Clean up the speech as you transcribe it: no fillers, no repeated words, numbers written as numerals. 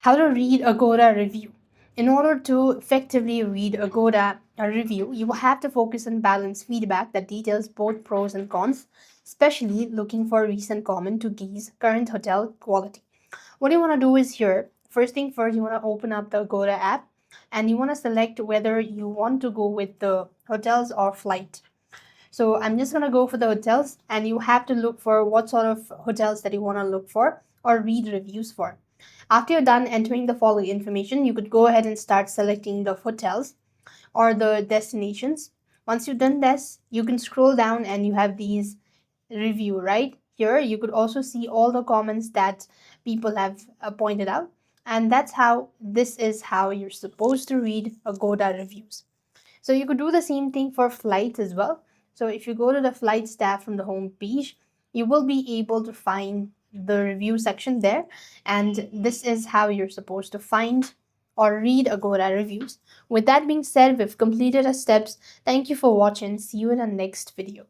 How to read Agoda review. In order to effectively read Agoda review, you will have to focus on balanced feedback that details both pros and cons, especially looking for recent comment to gauge current hotel quality. What you want to do is here, first thing first, you want to open up the Agoda app and you want to select whether you want to go with the hotels or flight. So I'm just going to go for the hotels, and you have to look for what sort of hotels that you want to look for or read reviews for. After you're done entering the following information, you could go ahead and start selecting the hotels or the destinations. Once you've done this, you can scroll down and you have these review right here. You could also see all the comments that people have pointed out, and that's how this is how you're supposed to read Agoda reviews. So you could do the same thing for flights as well. So if you go to the flights tab from the home page, you will be able to find the review section there. And this is how you're supposed to find or read Agoda reviews. With that being said, we've completed our steps. Thank you for watching. See you in our next video.